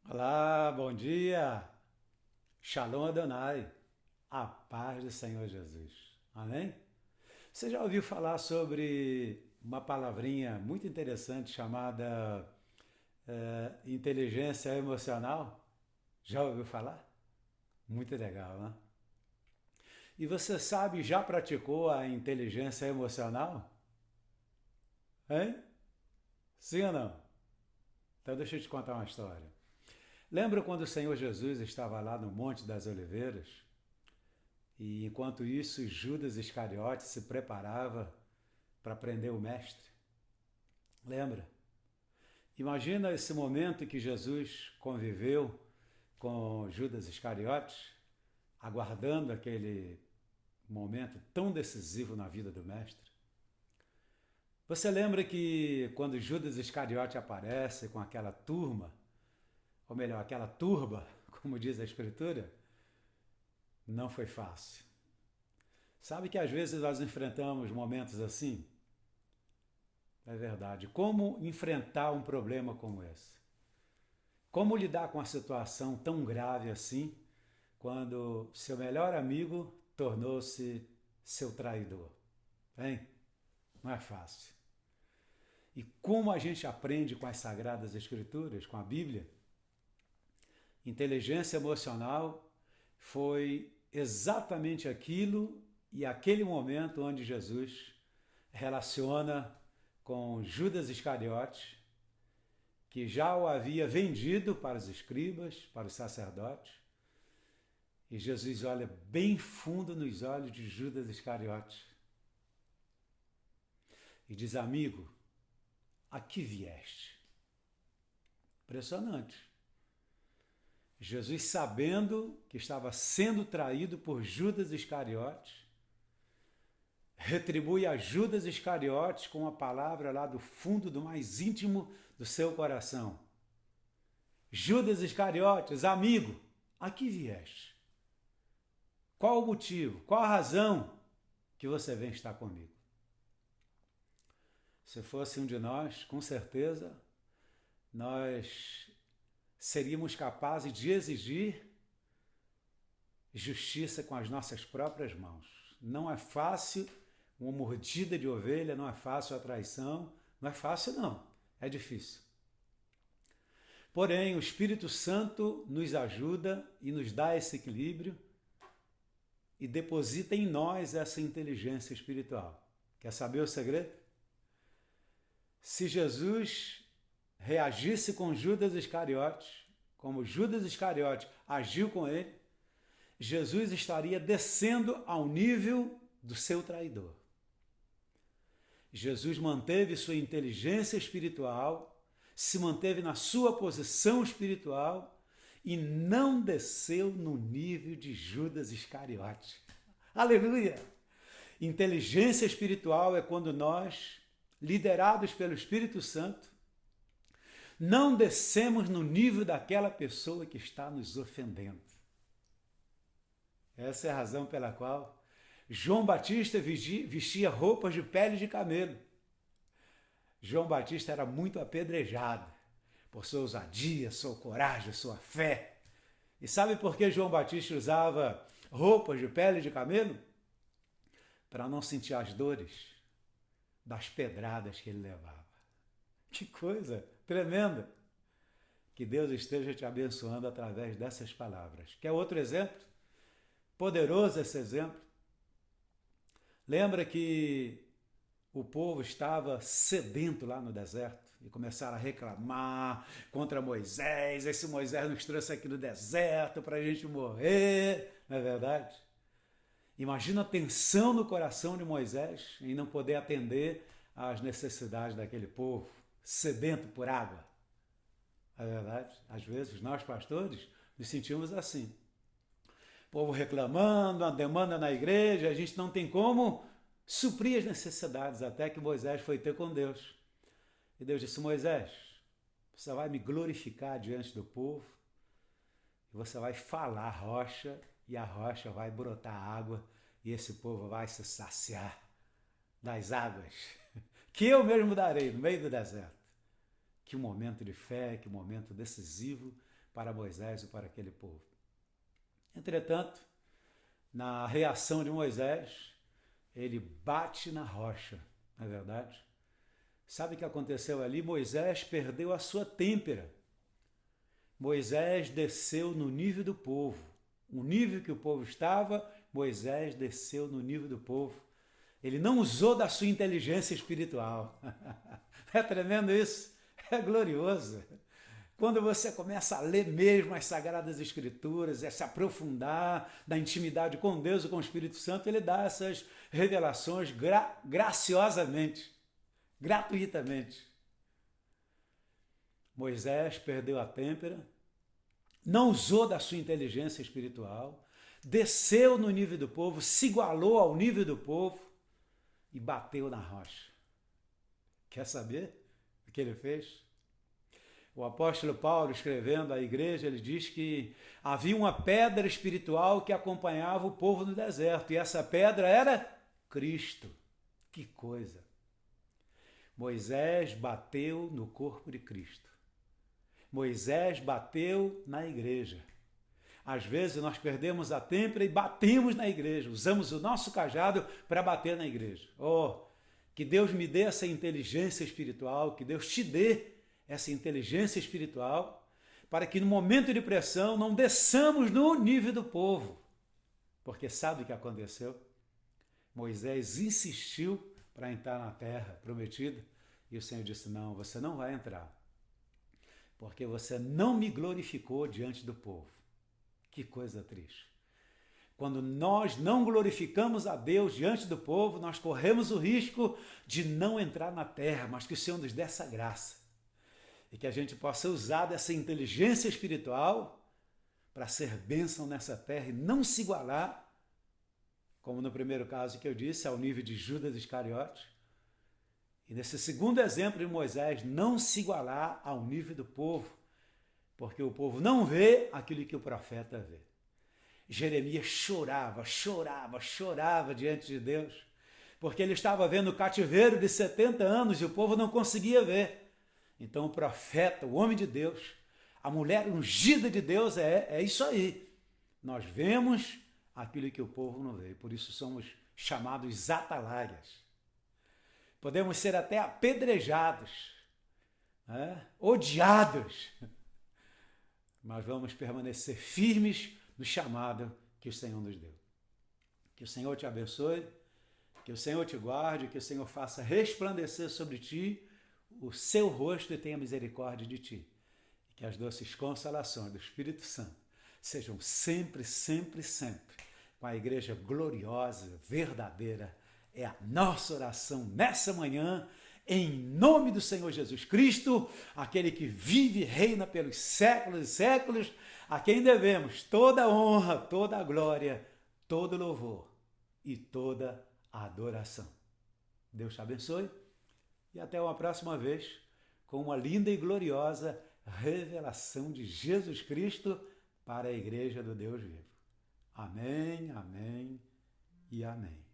Olá, bom dia. Shalom Adonai. A paz do Senhor Jesus. Amém? Você já ouviu falar sobre uma palavrinha muito interessante chamada inteligência emocional? Já ouviu falar? Muito legal, né? E você sabe, já praticou a inteligência emocional? Hein? Sim ou não? Então deixa eu te contar uma história. Lembra quando o Senhor Jesus estava lá no Monte das Oliveiras? E enquanto isso, Judas Iscariote se preparava para prender o mestre. Lembra? Imagina esse momento em que Jesus conviveu com Judas Iscariote, aguardando aquele momento tão decisivo na vida do mestre. Você lembra que quando Judas Iscariote aparece com aquela turma, ou melhor, aquela turba, como diz a Escritura, não foi fácil. Sabe que às vezes nós enfrentamos momentos assim? É verdade. Como enfrentar um problema como esse? Como lidar com uma situação tão grave assim, quando seu melhor amigo tornou-se seu traidor? Hein? Não é fácil. E como a gente aprende com as Sagradas Escrituras, com a Bíblia, inteligência emocional foi exatamente aquilo e aquele momento onde Jesus relaciona com Judas Iscariotes, que já o havia vendido para os escribas, para os sacerdotes. E Jesus olha bem fundo nos olhos de Judas Iscariotes e diz: Amigo, a que vieste? Impressionante. Jesus, sabendo que estava sendo traído por Judas Iscariotes, retribui a Judas Iscariotes com uma palavra lá do fundo do mais íntimo do seu coração. Judas Iscariotes, amigo, a que vieste? Qual o motivo? Qual a razão que você vem estar comigo? Se fosse um de nós, com certeza, nós seríamos capazes de exigir justiça com as nossas próprias mãos. Não é fácil uma mordida de ovelha, não é fácil a traição, não é fácil não, é difícil. Porém, o Espírito Santo nos ajuda e nos dá esse equilíbrio e deposita em nós essa inteligência espiritual. Quer saber o segredo? Se Jesus reagisse com Judas Iscariotes, como Judas Iscariotes agiu com ele, Jesus estaria descendo ao nível do seu traidor. Jesus manteve sua inteligência espiritual, se manteve na sua posição espiritual e não desceu no nível de Judas Iscariote. Aleluia! Inteligência espiritual é quando nós, liderados pelo Espírito Santo, não descemos no nível daquela pessoa que está nos ofendendo. Essa é a razão pela qual João Batista vestia roupas de pele de camelo. João Batista era muito apedrejado por sua ousadia, sua coragem, sua fé. E sabe por que João Batista usava roupas de pele de camelo? Para não sentir as dores das pedradas que ele levava. Que coisa tremenda! Que Deus esteja te abençoando através dessas palavras. Quer outro exemplo? Poderoso esse exemplo. Lembra que o povo estava sedento lá no deserto e começaram a reclamar contra Moisés. Esse Moisés nos trouxe aqui no deserto para a gente morrer, não é verdade? Imagina a tensão no coração de Moisés em não poder atender às necessidades daquele povo, sedento por água. Não é verdade? Às vezes nós, pastores, nos sentimos assim. O povo reclamando, uma demanda na igreja, a gente não tem como suprir as necessidades, até que Moisés foi ter com Deus. E Deus disse: Moisés, você vai me glorificar diante do povo, e você vai falar a rocha, e a rocha vai brotar água, e esse povo vai se saciar das águas, que eu mesmo darei no meio do deserto. Que momento de fé, que momento decisivo para Moisés e para aquele povo. Entretanto, na reação de Moisés, ele bate na rocha, não é verdade? Sabe o que aconteceu ali? Moisés perdeu a sua têmpera. Moisés desceu no nível do povo. O nível que o povo estava, Moisés desceu no nível do povo. Ele não usou da sua inteligência espiritual. É tremendo isso? É glorioso. Quando você começa a ler mesmo as Sagradas Escrituras, a se aprofundar na intimidade com Deus e com o Espírito Santo, ele dá essas revelações graciosamente, gratuitamente. Moisés perdeu a têmpera, não usou da sua inteligência espiritual, desceu no nível do povo, se igualou ao nível do povo e bateu na rocha. Quer saber o que ele fez? O apóstolo Paulo, escrevendo à igreja, ele diz que havia uma pedra espiritual que acompanhava o povo no deserto, e essa pedra era Cristo. Que coisa! Moisés bateu no corpo de Cristo. Moisés bateu na igreja. Às vezes nós perdemos a têmpera e batemos na igreja, usamos o nosso cajado para bater na igreja. Oh, que Deus me dê essa inteligência espiritual, que Deus te dê essa inteligência espiritual, para que no momento de pressão não desçamos no nível do povo. Porque sabe o que aconteceu? Moisés insistiu para entrar na terra prometida e o Senhor disse, não, você não vai entrar, porque você não me glorificou diante do povo. Que coisa triste. Quando nós não glorificamos a Deus diante do povo, nós corremos o risco de não entrar na terra, mas que o Senhor nos dê essa graça. E que a gente possa usar dessa inteligência espiritual para ser bênção nessa terra e não se igualar, como no primeiro caso que eu disse, ao nível de Judas Iscariote. E nesse segundo exemplo de Moisés, não se igualar ao nível do povo, porque o povo não vê aquilo que o profeta vê. Jeremias chorava diante de Deus, porque ele estava vendo o cativeiro de 70 anos e o povo não conseguia ver. Então o profeta, o homem de Deus, a mulher ungida de Deus, é isso aí. Nós vemos aquilo que o povo não vê, por isso somos chamados atalaias. Podemos ser até apedrejados, odiados, mas vamos permanecer firmes no chamado que o Senhor nos deu. Que o Senhor te abençoe, que o Senhor te guarde, que o Senhor faça resplandecer sobre ti o seu rosto e tenha misericórdia de ti. E que as doces consolações do Espírito Santo sejam sempre, sempre, sempre com a igreja gloriosa, verdadeira. É a nossa oração nessa manhã, em nome do Senhor Jesus Cristo, aquele que vive e reina pelos séculos e séculos, a quem devemos toda a honra, toda a glória, todo o louvor e toda a adoração. Deus te abençoe e até uma próxima vez com uma linda e gloriosa revelação de Jesus Cristo para a igreja do Deus vivo. Amém, amém e amém.